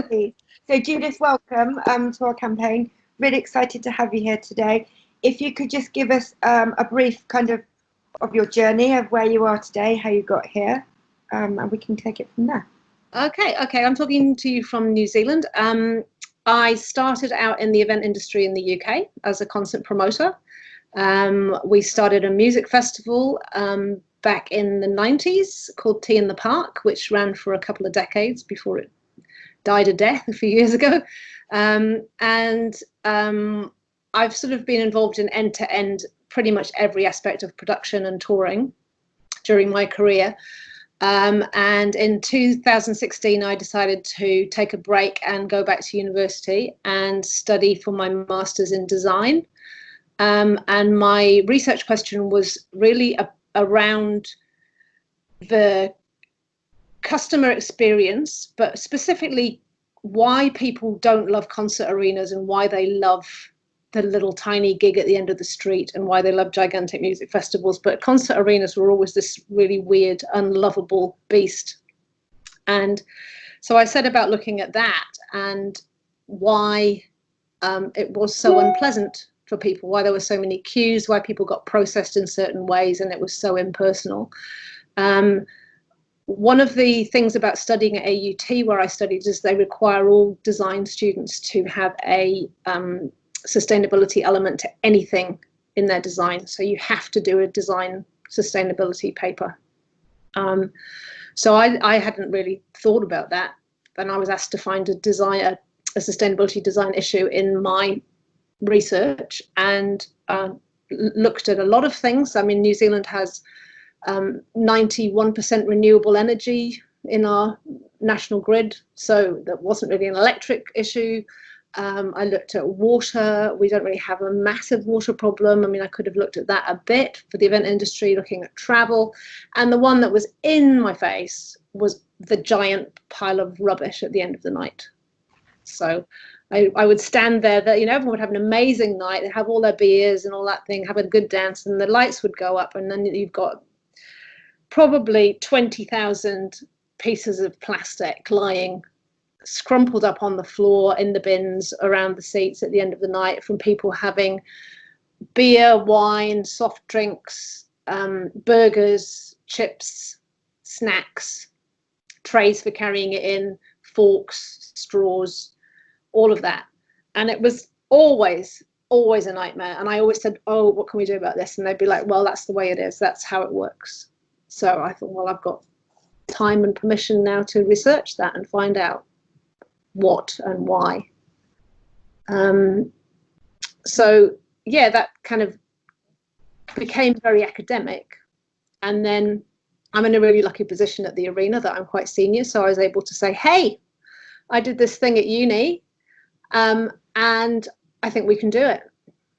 Please. So Judith, welcome to our campaign. Really excited to have you here today. If you could just give us a brief kind of your journey of where you are today, how you got here, and we can take it from there. Okay, I'm talking to you from New Zealand. I started out in the event industry in the UK as a concert promoter. We started a music festival back in the 90s called Tea in the Park, which ran for a couple of decades before it died a death a few years ago. I've sort of been involved in end-to-end pretty much every aspect of production and touring during my career. And in 2016, I decided to take a break and go back to university and study for my master's in design. And my research question was really around the customer experience, but specifically why people don't love concert arenas and why they love the little tiny gig at the end of the street and why they love gigantic music festivals. But concert arenas were always this really weird, unlovable beast. And so I set about looking at that and why it was so unpleasant for people, why there were so many queues, why people got processed in certain ways, and it was so impersonal. One of the things about studying at AUT, where I studied, is they require all design students to have a sustainability element to anything in their design. So you have to do a design sustainability paper. So I hadn't really thought about that. And I was asked to find a sustainability design issue in my research, and looked at a lot of things. I mean, New Zealand has 91% renewable energy in our national grid, so that wasn't really an electric issue. I looked at water. We don't really have a massive water problem. I mean, I could have looked at that a bit for the event industry, looking at travel. And the one that was in my face was the giant pile of rubbish at the end of the night. So I would stand there, everyone would have an amazing night. They'd have all their beers and all that thing, have a good dance, and the lights would go up, and then you've got probably 20,000 pieces of plastic lying scrumpled up on the floor, in the bins, around the seats at the end of the night, from people having beer, wine, soft drinks, burgers, chips, snacks, trays for carrying it in, forks, straws, all of that. And it was always a nightmare. And I always said, oh, what can we do about this? And they'd be like, well, that's the way it is. That's how it works. So I thought, well, I've got time and permission now to research that and find out what and why. So yeah, that kind of became very academic. And then I'm in a really lucky position at the arena that I'm quite senior, so I was able to say, hey, I did this thing at uni, and I think we can do it.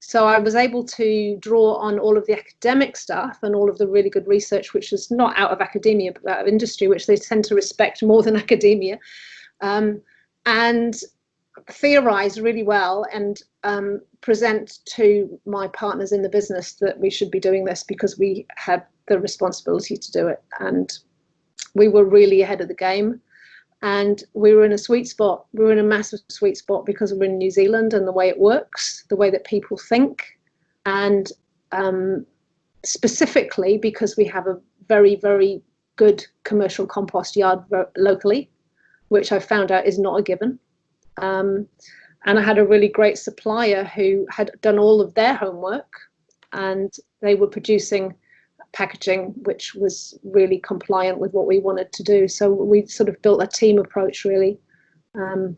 So I was able to draw on all of the academic stuff and all of the really good research, which is not out of academia, but out of industry, which they tend to respect more than academia, and theorize really well and present to my partners in the business that we should be doing this because we had the responsibility to do it. And we were really ahead of the game. And we were in a sweet spot. We were in a massive sweet spot because we're in New Zealand and the way it works, the way that people think, and specifically because we have a very, very good commercial compost yard locally, which I found out is not a given. And I had a really great supplier who had done all of their homework, and they were producing packaging which was really compliant with what we wanted to do. So we sort of built a team approach, really. And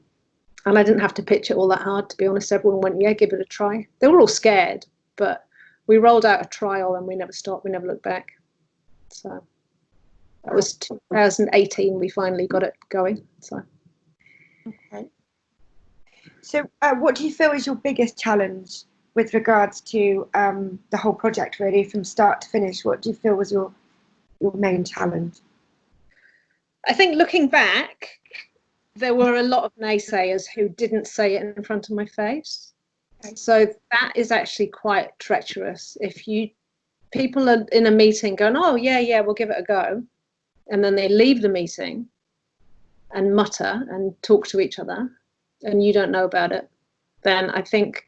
I didn't have to pitch it all that hard, to be honest. Everyone went, yeah, give it a try. They were all scared, but we rolled out a trial and we never stopped. We never looked back. So that was 2018. We finally got it going. So. Okay. So what do you feel is your biggest challenge with regards to the whole project, really, from start to finish? What do you feel was your main challenge? I think looking back, there were a lot of naysayers who didn't say it in front of my face. Okay. So that is actually quite treacherous. If people are in a meeting going, oh, yeah, we'll give it a go, and then they leave the meeting, and mutter and talk to each other, and you don't know about it, then I think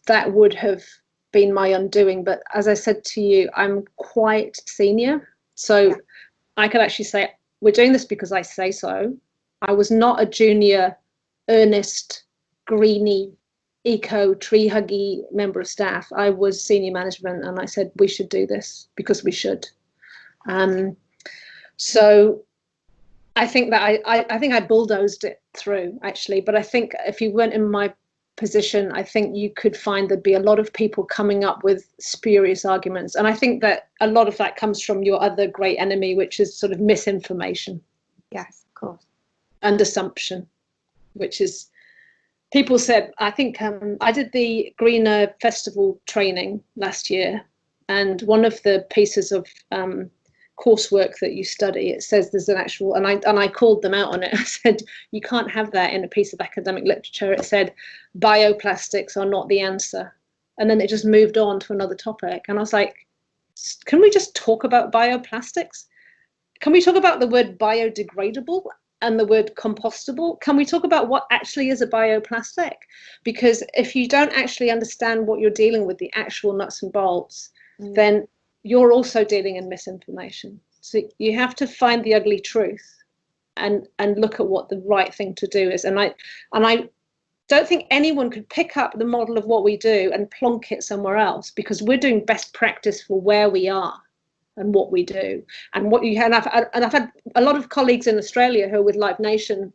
that would have been my undoing. But as I said to you, I'm quite senior, so I could actually say, we're doing this because I say so. I was not a junior, earnest, greeny, eco, tree huggy member of staff. I was senior management, and I said, we should do this because we should. So I think that I think I bulldozed it through, actually. But I think if you weren't in my position, I think you could find there'd be a lot of people coming up with spurious arguments. And I think that a lot of that comes from your other great enemy, which is sort of misinformation. Yes, of course. And assumption, which is, people said, I think I did the Greener Festival training last year, and one of the pieces of coursework that you study, it says there's an actual, and I called them out on it. I said, you can't have that in a piece of academic literature. It said bioplastics are not the answer, and then it just moved on to another topic, and I was like, can we just talk about bioplastics? Can we talk about the word biodegradable and the word compostable? Can we talk about what actually is a bioplastic? Because if you don't actually understand what you're dealing with, the actual nuts and bolts, then you're also dealing in misinformation. So you have to find the ugly truth and look at what the right thing to do is. And I don't think anyone could pick up the model of what we do and plonk it somewhere else, because we're doing best practice for where we are and what we do. And what you have, and I've had a lot of colleagues in Australia who are with Live Nation,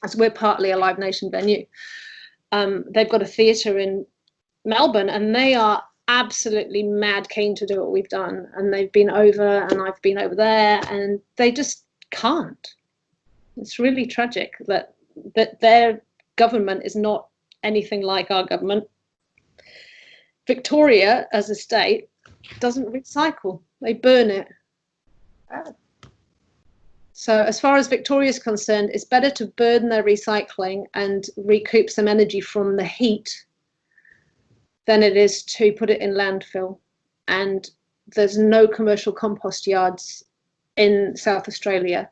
as we're partly a Live Nation venue. They've got a theatre in Melbourne, and they are absolutely mad keen to do what we've done, and they've been over, and I've been over there, and they just can't. It's really tragic that their government is not anything like our government. Victoria, as a state, doesn't recycle. They burn it. Oh. So as far as Victoria is concerned, it's better to burn their recycling and recoup some energy from the heat than it is to put it in landfill. And there's no commercial compost yards in South Australia.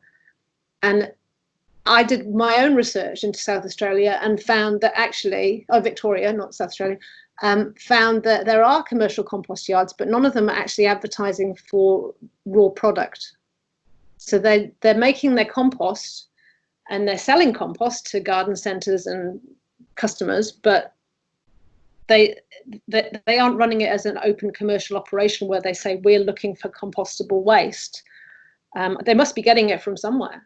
And I did my own research into South Australia and found that actually, Victoria, not South Australia, found that there are commercial compost yards, but none of them are actually advertising for raw product. So they're making their compost and they're selling compost to garden centres and customers, but they aren't running it as an open commercial operation where they say we're looking for compostable waste. They must be getting it from somewhere,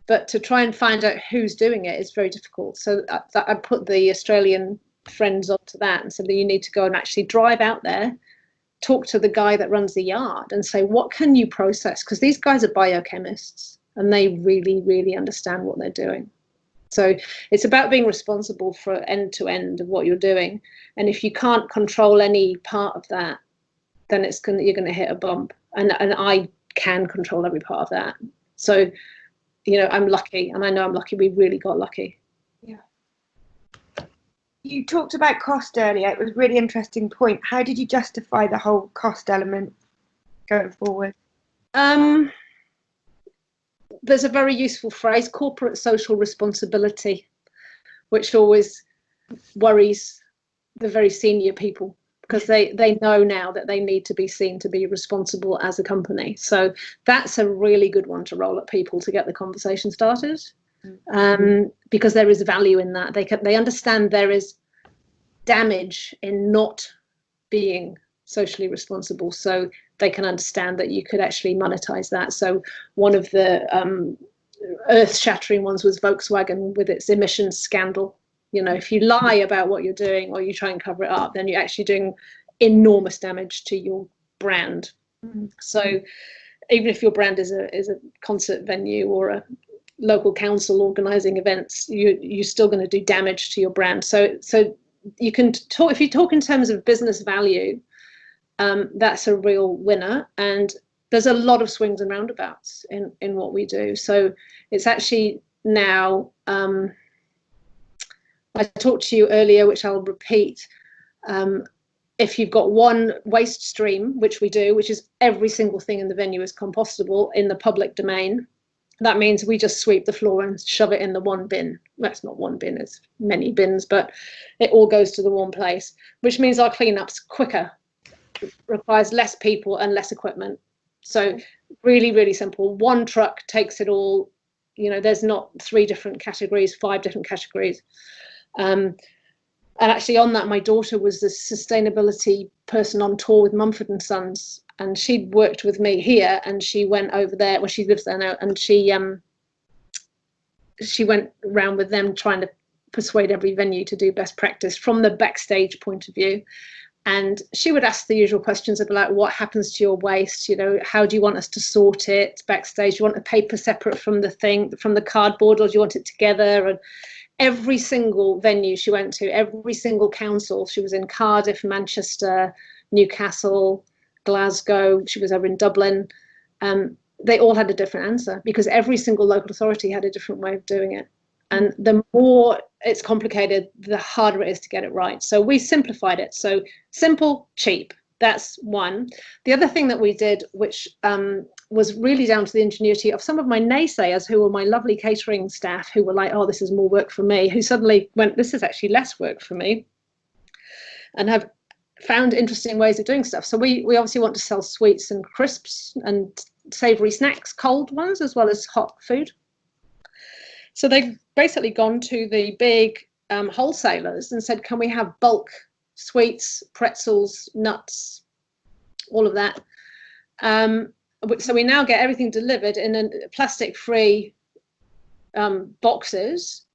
but to try and find out who's doing it is very difficult. So I put the Australian friends onto that and said that you need to go and actually drive out there, talk to the guy that runs the yard and say, what can you process? Because these guys are biochemists and they really, really understand what they're doing. So it's about being responsible for end to end of what you're doing. And if you can't control any part of that, then you're going to hit a bump. And I can control every part of that. So, you know, I'm lucky, and I know I'm lucky. We really got lucky. Yeah. You talked about cost earlier. It was a really interesting point. How did you justify the whole cost element going forward? There's a very useful phrase, corporate social responsibility, which always worries the very senior people, because they know now that they need to be seen to be responsible as a company. So that's a really good one to roll at people to get the conversation started, because there is value in that. They understand there is damage in not being socially responsible, so they can understand that you could actually monetize that. So one of the earth-shattering ones was Volkswagen with its emissions scandal. You know, if you lie about what you're doing or you try and cover it up, then you're actually doing enormous damage to your brand. So even if your brand is a concert venue or a local council organizing events, you're still going to do damage to your brand. So you can talk, if you talk in terms of business value, that's a real winner. And there's a lot of swings and roundabouts in what we do. So it's actually now, I talked to you earlier, which I'll repeat. If you've got one waste stream, which we do, which is every single thing in the venue is compostable in the public domain. that means we just sweep the floor and shove it in the one bin. Well, it's not one bin, it's many bins, but it all goes to the one place, which means our cleanup's quicker, requires less people and less equipment. So really, really simple. One truck takes it all. You know, there's not 3 different categories, 5 different categories. And actually on that, my daughter was the sustainability person on tour with Mumford and Sons, and she'd worked with me here, and she went over there, well, she lives there now, and she went around with them trying to persuade every venue to do best practice from the backstage point of view. And she would ask the usual questions about what happens to your waste, you know, how do you want us to sort it backstage? Do you want the paper separate from the cardboard, or do you want it together? And every single venue she went to, every single council, she was in Cardiff, Manchester, Newcastle, Glasgow, she was over in Dublin, they all had a different answer, because every single local authority had a different way of doing it. And the more it's complicated, the harder it is to get it right. So we simplified it. So simple, cheap. That's one. The other thing that we did, which was really down to the ingenuity of some of my naysayers, who were my lovely catering staff, who were like, oh, this is more work for me, who suddenly went, this is actually less work for me, and have found interesting ways of doing stuff. So we obviously want to sell sweets and crisps and savoury snacks, cold ones, as well as hot food. So they've basically gone to the big wholesalers and said, can we have bulk sweets, pretzels, nuts, all of that? So we now get everything delivered in plastic-free boxes,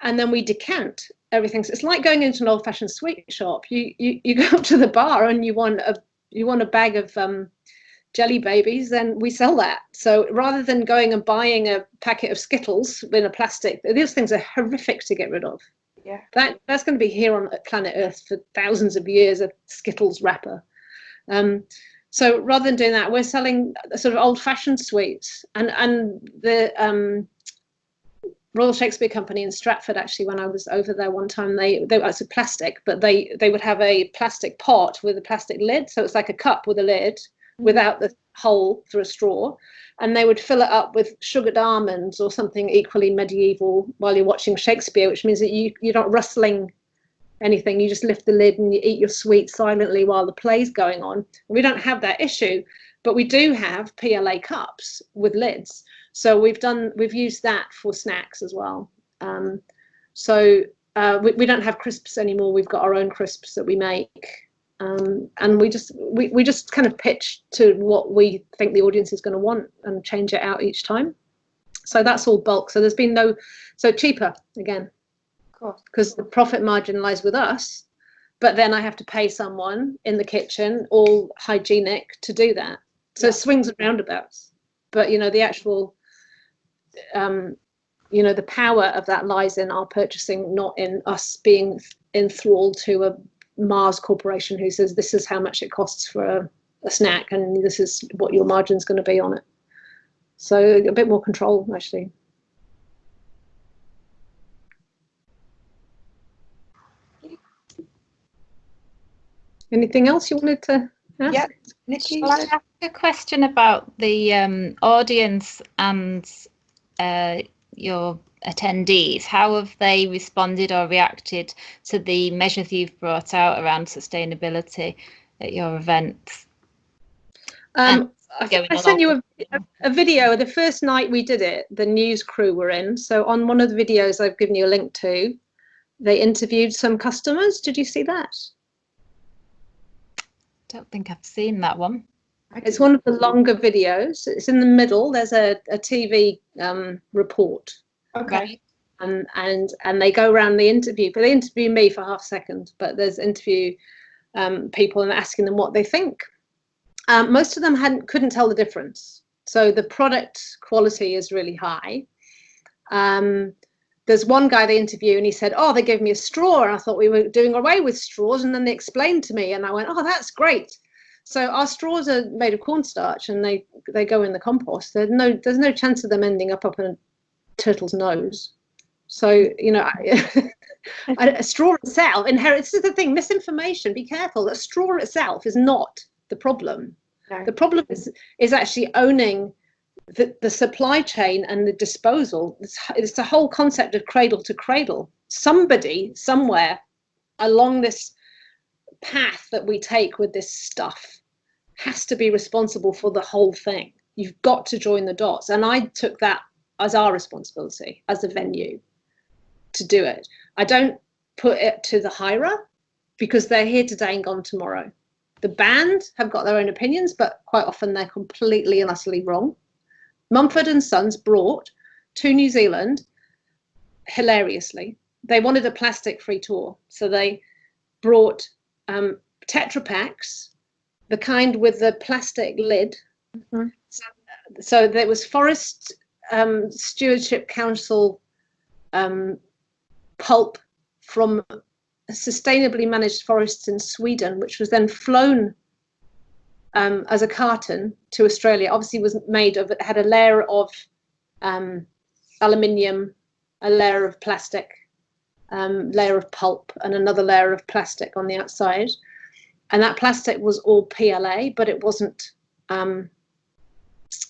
and then we decant everything. So it's like going into an old-fashioned sweet shop. You go up to the bar and you want a bag of jelly babies, then we sell that. So rather than going and buying a packet of Skittles in a plastic, these things are horrific to get rid of. Yeah. That's going to be here on planet Earth for thousands of years, a Skittles wrapper. So rather than doing that, we're selling sort of old-fashioned sweets. And the Royal Shakespeare Company in Stratford, actually, when I was over there one time, they it's a plastic, but they would have a plastic pot with a plastic lid. So it's like a cup with a lid without the hole for a straw, and they would fill it up with sugared almonds or something equally medieval while you're watching Shakespeare, which means that you're not rustling anything. You just lift the lid and you eat your sweet silently while the play's going on. We don't have that issue, but we do have PLA cups with lids. So we've used that for snacks as well. So we don't have crisps anymore. We've got our own crisps that we make. And we just kind of pitch to what we think the audience is going to want and change it out each time. So that's all bulk. So there's been so cheaper again, because the profit margin lies with us, but then I have to pay someone in the kitchen, all hygienic, to do that. So it swings and roundabouts. But you know, the actual you know, the power of that lies in our purchasing, not in us being enthralled to a Mars corporation who says this is how much it costs for a snack and this is what your margin's going to be on it. So a bit more control, actually. Anything else you wanted to ask? Yeah, Nikki. Well, I have a question about the audience and your attendees. How have they responded or reacted to the measures you've brought out around sustainability at your events? I sent you a video. The first night we did it, the news crew were in. So on one of the videos I've given you a link to, they interviewed some customers. Did you see that? Don't think I've seen that one. It's one of the longer videos. It's in the middle. There's a TV report. Okay. And they go around the interview, but they interview me for half a second, but there's interview people and asking them what they think. Most of them couldn't tell the difference. So the product quality is really high. There's one guy they interview and he said, oh, they gave me a straw and I thought we were doing away with straws, and then they explained to me and I went, oh, that's great. So our straws are made of cornstarch and they go in the compost. There's no chance of them ending up a turtle's nose. So, you know, a straw itself, this is the thing, misinformation, be careful. A straw itself is not the problem. No. The problem is actually owning the supply chain and the disposal, it's the whole concept of cradle to cradle. Somebody somewhere along this path that we take with this stuff has to be responsible for the whole thing. You've got to join the dots. And I took that as our responsibility as a venue to do it. I don't put it to the hirer because they're here today and gone tomorrow. The band have got their own opinions, but quite often they're completely and utterly wrong. Mumford & Sons brought to New Zealand, hilariously, they wanted a plastic-free tour. So they brought Tetra Paks, the kind with the plastic lid. Mm-hmm. So there was Forest Stewardship Council pulp from sustainably managed forests in Sweden, which was then flown as a carton to Australia. Obviously was made of, it had a layer of aluminium, a layer of plastic, layer of pulp, and another layer of plastic on the outside. And that plastic was all PLA, but it wasn't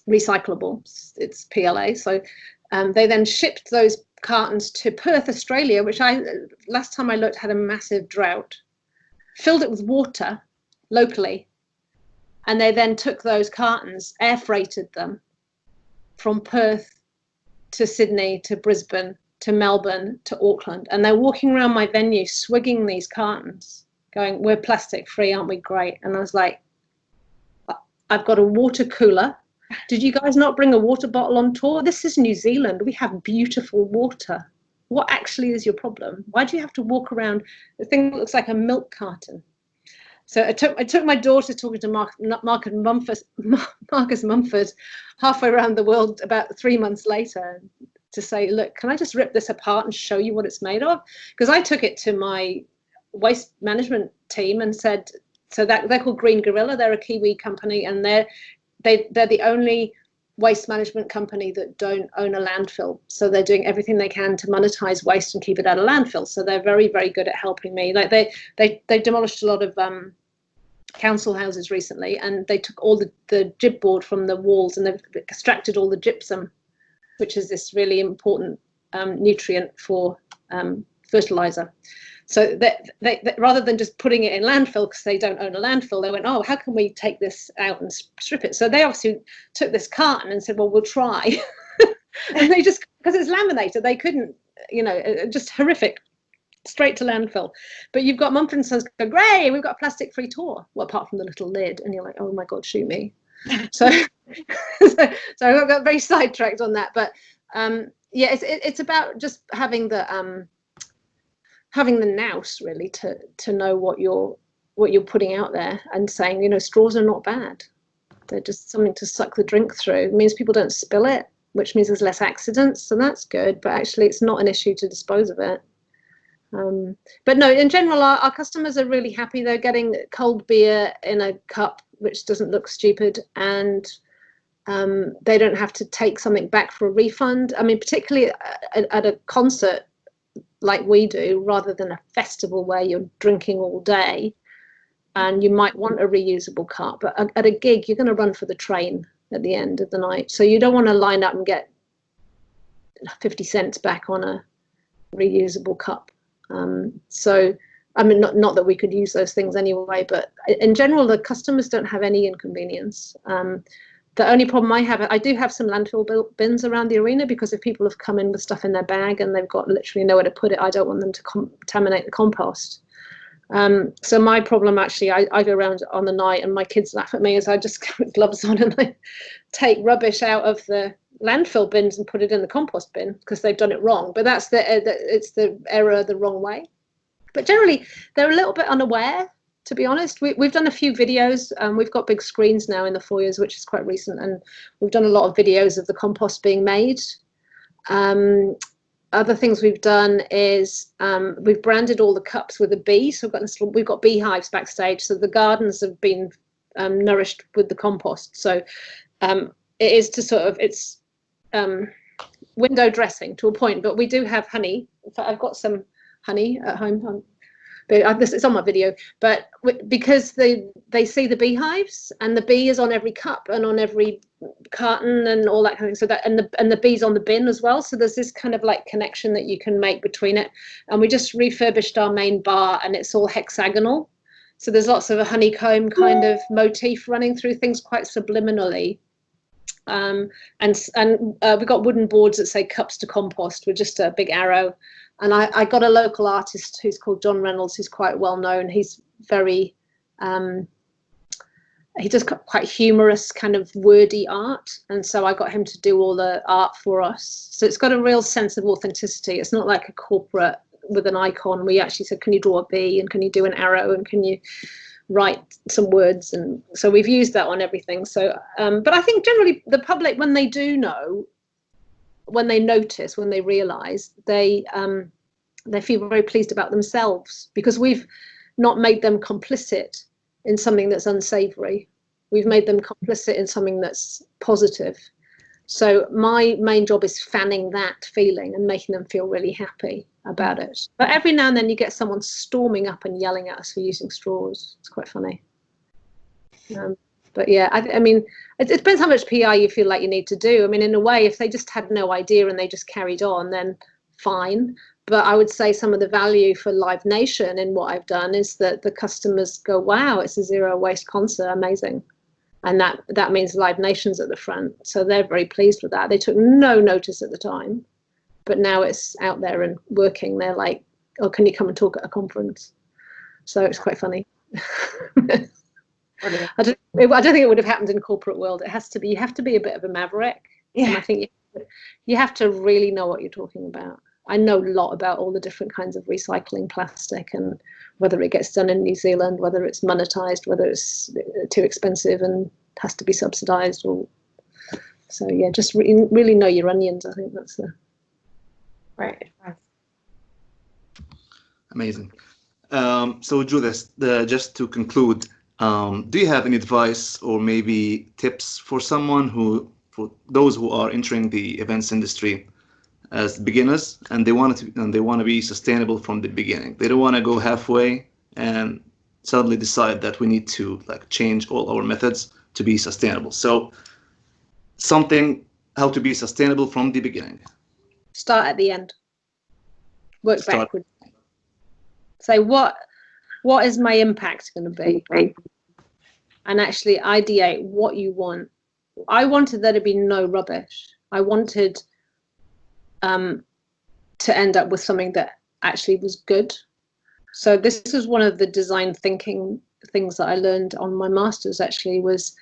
recyclable. It's PLA. So they then shipped those cartons to Perth, Australia, which last time I looked had a massive drought, filled it with water locally. And they then took those cartons, air freighted them from Perth to Sydney, to Brisbane, to Melbourne, to Auckland. And they're walking around my venue, swigging these cartons, going, we're plastic free, aren't we great? And I was like, I've got a water cooler. Did you guys not bring a water bottle on tour? This is New Zealand. We have beautiful water. What actually is your problem? Why do you have to walk around the thing that looks like a milk carton? So I took my daughter talking to Marcus Mumford halfway around the world about 3 months later to say, look, can I just rip this apart and show you what it's made of? Because I took it to my waste management team and said, so that they're called Green Gorilla. They're a Kiwi company, and they're the only waste management company that don't own a landfill. So they're doing everything they can to monetize waste and keep it out of landfill. So they're very, very good at helping me. Like they demolished a lot of council houses recently, and they took all the gyp board from the walls and they've extracted all the gypsum, which is this really important nutrient for fertilizer. So they rather than just putting it in landfill because they don't own a landfill, they went, oh, how can we take this out and strip it? So they obviously took this carton and said, well, we'll try. And they just, because it's laminated, they couldn't, just horrific, straight to landfill. But you've got Mumford & Sons go, great, we've got a plastic-free tour. Well, apart from the little lid, and you're like, oh my God, shoot me. So I got very sidetracked on that. But yeah, it's about just having the nous really to know what you're putting out there and saying, straws are not bad. They're just something to suck the drink through. It means people don't spill it, which means there's less accidents, so that's good. But actually, it's not an issue to dispose of it. But no, in general, our customers are really happy. They're getting cold beer in a cup, which doesn't look stupid, and they don't have to take something back for a refund. I mean, particularly at a concert like we do, rather than a festival where you're drinking all day and you might want a reusable cup, but at a gig you're going to run for the train at the end of the night, so you don't want to line up and get 50 cents back on a reusable cup. So I mean, not that we could use those things anyway, but in general the customers don't have any inconvenience. The only problem I do have some landfill bins around the arena, because if people have come in with stuff in their bag and they've got literally nowhere to put it, I don't want them to contaminate the compost. So my problem, actually, I go around on the night and my kids laugh at me as I just put gloves on and I take rubbish out of the landfill bins and put it in the compost bin because they've done it wrong. But that's it's the error the wrong way. But generally, they're a little bit unaware. To be honest, we've done a few videos. We've got big screens now in the foyers, which is quite recent, and we've done a lot of videos of the compost being made. Other things we've done is we've branded all the cups with a bee. So we've got beehives backstage, so the gardens have been nourished with the compost. So it is to sort of, it's window dressing to a point, but we do have honey. In fact, I've got some honey at home. It's on my video, but because they see the beehives and the bee is on every cup and on every carton and all that kind of thing. So that, and the bees on the bin as well. So there's this kind of like connection that you can make between it. And we just refurbished our main bar, and it's all hexagonal. So there's lots of a honeycomb kind of motif running through things quite subliminally. And we've got wooden boards that say cups to compost with just a big arrow. And I got a local artist who's called John Reynolds, who's quite well known. He's very, he does quite humorous kind of wordy art. And so I got him to do all the art for us. So it's got a real sense of authenticity. It's not like a corporate with an icon. We actually said, can you draw a bee, and can you do an arrow, and can you write some words? And so we've used that on everything. So, but I think generally the public, when they do know, when they notice, when they realize, they feel very pleased about themselves, because we've not made them complicit in something that's unsavory. We've made them complicit in something that's positive. So my main job is fanning that feeling and making them feel really happy about it. But every now and then you get someone storming up and yelling at us for using straws. It's quite funny. But yeah, I mean, it depends how much PR you feel like you need to do. I mean, in a way, if they just had no idea and they just carried on, then fine. But I would say some of the value for Live Nation in what I've done is that the customers go, wow, it's a zero waste concert, amazing. And that means Live Nation's at the front. So they're very pleased with that. They took no notice at the time, but now it's out there and working. They're like, oh, can you come and talk at a conference? So it's quite funny. I don't think it would have happened in corporate world. It has to be, you have to be a bit of a maverick. Yeah. And I think you have to really know what you're talking about. I know a lot about all the different kinds of recycling plastic, and whether it gets done in New Zealand, whether it's monetized, whether it's too expensive and has to be subsidized. So yeah, just really know your onions. I think that's the right advice. Amazing. So Judith, just to conclude, do you have any advice or maybe tips for for those who are entering the events industry as beginners, and they want to be sustainable from the beginning? They don't want to go halfway and suddenly decide that we need to change all our methods to be sustainable. So how to be sustainable from the beginning. Start at the end. Work backwards. Say what is my impact going to be? And actually ideate what you want. I wanted there to be no rubbish. I wanted to end up with something that actually was good. So this is one of the design thinking things that I learned on my master's, actually, was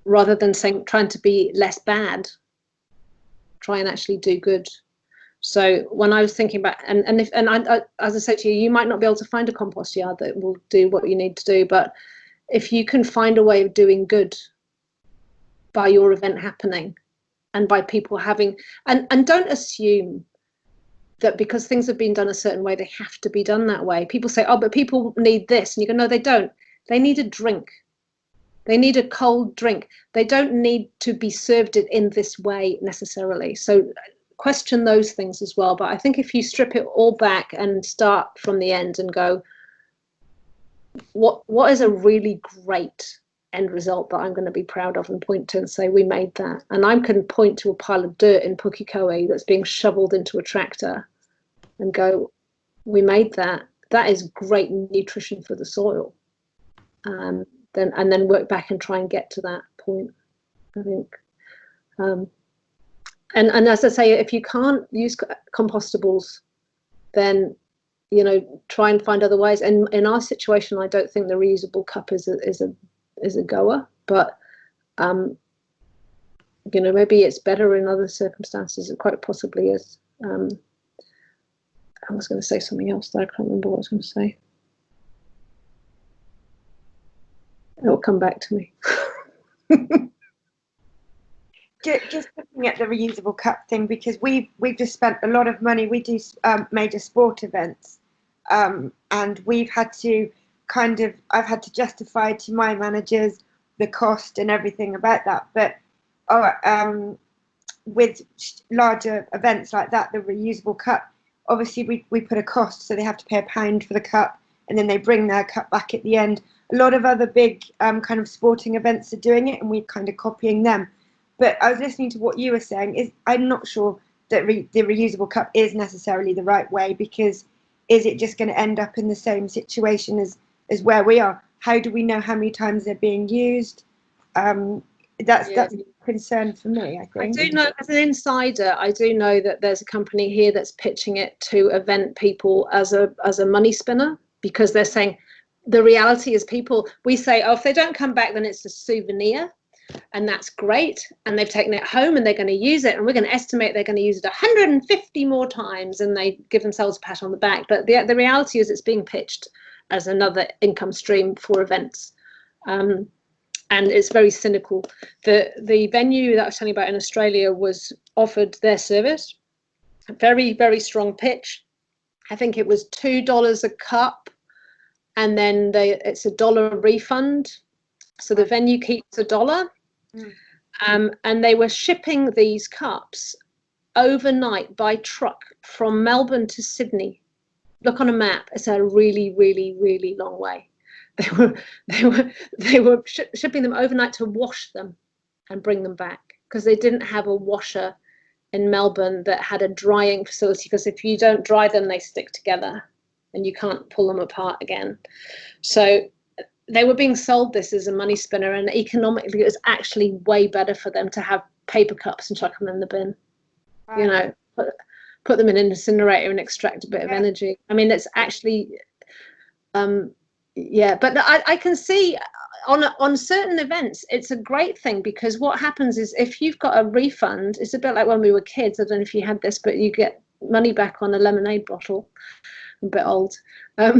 rather than trying to be less bad, try and actually do good. So when I was thinking about, as I said to you, you might not be able to find a compost yard that will do what you need to do, but if you can find a way of doing good by your event happening and by people having, and don't assume that because things have been done a certain way, they have to be done that way. People say, oh, but people need this. And you go, no, they don't. They need a drink. They need a cold drink. They don't need to be served it in this way necessarily. So question those things as well. But I think if you strip it all back and start from the end and go, what is a really great end result that I'm going to be proud of, and point to and say, we made that. And I can point to a pile of dirt in Pukekohe that's being shoveled into a tractor and go, we made that. That is great nutrition for the soil. Then work back and try and get to that point, I think. And as I say, if you can't use compostables, then try and find other ways. And in our situation, I don't think the reusable cup is a goer, but maybe it's better in other circumstances. It quite possibly is. I was going to say something else that I can't remember what I was going to say. It'll come back to me. Just looking at the reusable cup thing, because we've just spent a lot of money. We do major sport events, and we've had to I've had to justify to my managers the cost and everything about that. But with larger events like that, the reusable cup, obviously we put a cost, so they have to pay £1 for the cup. and then they bring their cup back at the end. A lot of other big kind of sporting events are doing it, and we're kind of copying them. But I was listening to what you were saying. I'm not sure that the reusable cup is necessarily the right way, because is it just going to end up in the same situation as where we are? How do we know how many times they're being used? That's a concern for me, I think. I do know, as an insider, I do know that there's a company here that's pitching it to event people as a money spinner, because they're saying the reality is we say, oh, if they don't come back, then it's a souvenir, and that's great, and they've taken it home and they're going to use it, and we're going to estimate they're going to use it 150 more times, and they give themselves a pat on the back. But the reality is it's being pitched as another income stream for events. And it's very cynical. The venue that I was telling you about in Australia was offered their service. A very, very strong pitch. I think it was $2 a cup, and then it's $1 refund. So the venue keeps $1. And they were shipping these cups overnight by truck from Melbourne to Sydney. Look on a map. It's a really, really, really long way. They were shipping them overnight to wash them and bring them back, because they didn't have a washer in Melbourne that had a drying facility, because if you don't dry them, they stick together and you can't pull them apart again. So they were being sold this as a money spinner, and economically it was actually way better for them to have paper cups and chuck them in the bin. Wow. You know, put them in an incinerator and extract a bit of energy. I mean, it's actually but I can see on certain events it's a great thing, because what happens is if you've got a refund, it's a bit like when we were kids. I don't know if you had this, but you get money back on a lemonade bottle. I'm a bit old. There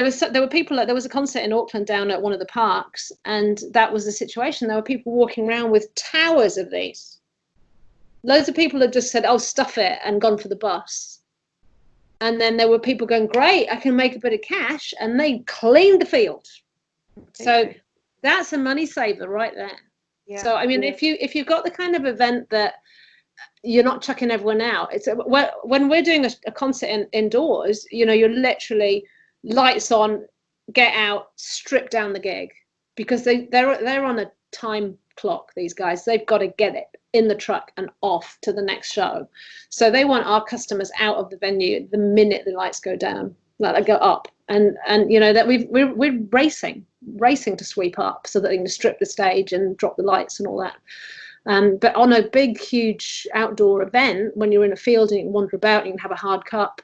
was a concert in Auckland down at one of the parks, and that was the situation. There were people walking around with towers of these. Loads of people had just said, oh, stuff it, and gone for the bus. And then there were people going, great, I can make a bit of cash, and they cleaned the field. So that's a money saver right there. Yeah. So I mean, if you've got the kind of event that you're not chucking everyone out, when we're doing a concert indoors, you know, you're literally lights on, get out, strip down the gig, because they're on a time clock. These guys, they've got to get it in the truck and off to the next show. So they want our customers out of the venue the minute the lights go down, like they go up, and you know that we're racing to sweep up so that they can strip the stage and drop the lights and all that. But on a big, huge outdoor event, when you're in a field and you can wander about and you can have a hard cup,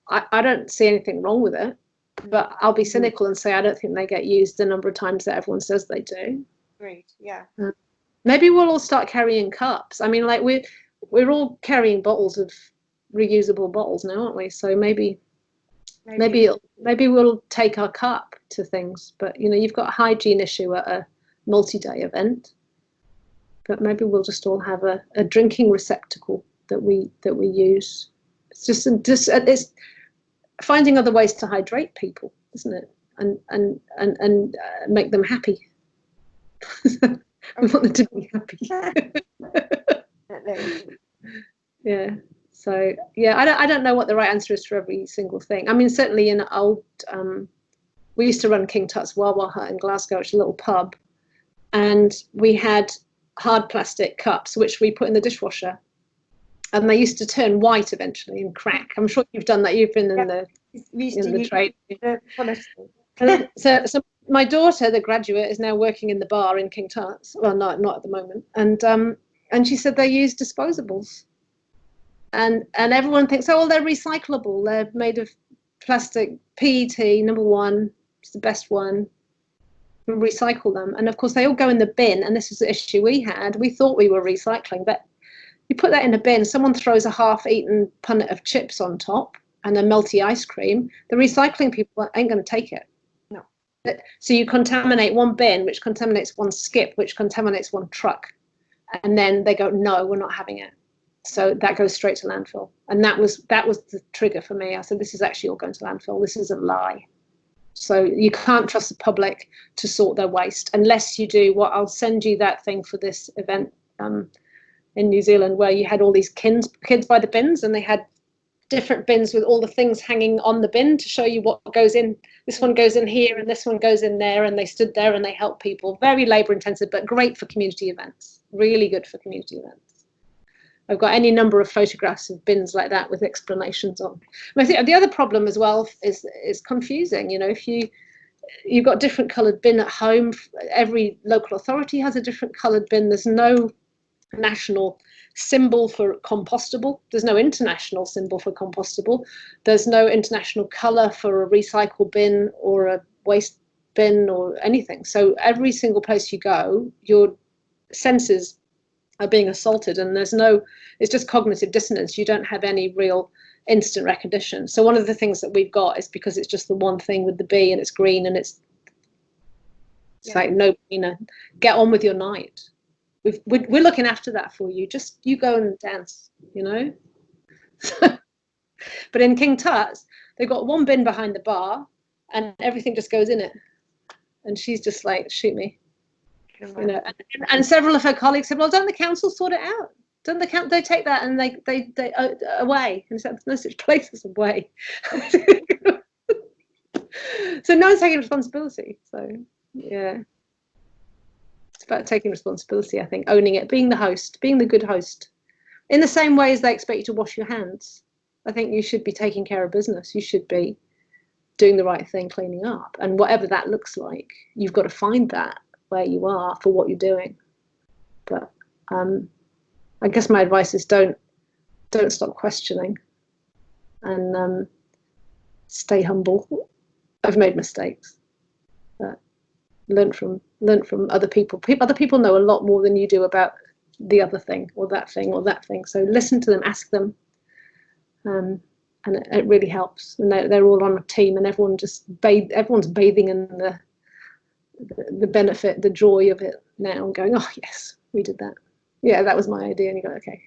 I don't see anything wrong with it. But I'll be cynical and say I don't think they get used the number of times that everyone says they do. Great, yeah. Maybe we'll all start carrying cups. I mean, like we're all carrying bottles of reusable bottles now, aren't we? So maybe we'll take our cup to things. But you know, you've got a hygiene issue at a multi-day event. But maybe we'll just all have a drinking receptacle that we use. It's just it's finding other ways to hydrate people, isn't it? And make them happy. We want them to be happy. Yeah. So yeah, I don't know what the right answer is for every single thing. I mean, certainly in old, we used to run King Tut's Wawa Hut in Glasgow, which is a little pub, and we had hard plastic cups which we put in the dishwasher, and they used to turn white eventually and crack. I'm sure you've done that. You've been in the trade. So my daughter, the graduate, is now working in the bar in King Tut's. Well, not at the moment. And she said they use disposables, and everyone thinks, oh, well, they're recyclable. They're made of plastic. PET, number one, it's the best one. We recycle them, and of course they all go in the bin. And this was the issue we had. We thought we were recycling, but you put that in a bin. Someone throws a half-eaten punnet of chips on top and a melty ice cream. The recycling people ain't going to take it. So you contaminate one bin, which contaminates one skip, which contaminates one truck, and then they go, no, we're not having it. So that goes straight to landfill, and that was the trigger for me. I said, this is actually all going to landfill. This is a lie. So you can't trust the public to sort their waste unless you do what. I'll send you that thing for this event in New Zealand, where you had all these kids by the bins, and they had different bins with all the things hanging on the bin to show you what goes in. This one goes in here and this one goes in there, and they stood there and they helped people. Very labor intensive, but great for community events. Really good for community events. I've got any number of photographs of bins like that with explanations on. And I think the other problem as well is confusing. You know, if you've got different coloured bin at home, every local authority has a different coloured bin. There's no national symbol for compostable. There's no international symbol for compostable. There's no international colour for a recycle bin or a waste bin or anything. So every single place you go, your senses are being assaulted, and it's just cognitive dissonance. You don't have any real instant recognition. So one of the things that we've got is, because it's just the one thing with the B and it's green and it's like, no, you know, get on with your night. We're looking after that for you. Just you go and dance, you know. But in King Tut's, they've got one bin behind the bar, and everything just goes in it. And she's just like, shoot me, you know. And several of her colleagues said, well, don't the council sort it out? Don't they take that and they away? And said, no such place as away. So no one's taking responsibility. So yeah. It's about taking responsibility, I think, owning it, being the host, being the good host. In the same way as they expect you to wash your hands, I think you should be taking care of business. You should be doing the right thing, cleaning up. And whatever that looks like, you've got to find that where you are for what you're doing. But I guess my advice is don't stop questioning, and stay humble. I've made mistakes, but learn from other people. Other people know a lot more than you do about the other thing or that thing or that thing. So listen to them, ask them, and it really helps. And they're all on a team, and everyone's bathing in the benefit, the joy of it now, and going, oh yes, we did that. Yeah, that was my idea. And you go, okay.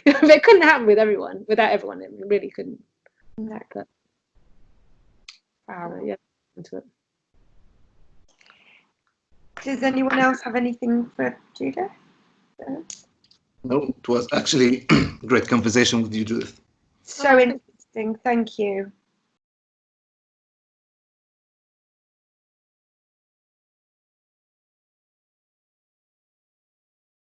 It couldn't happen without everyone. It really couldn't. No. But, Wow. Yeah, into it. Does anyone else have anything for Judith? No, it was actually a great conversation with you, Judith. So interesting. Thank you.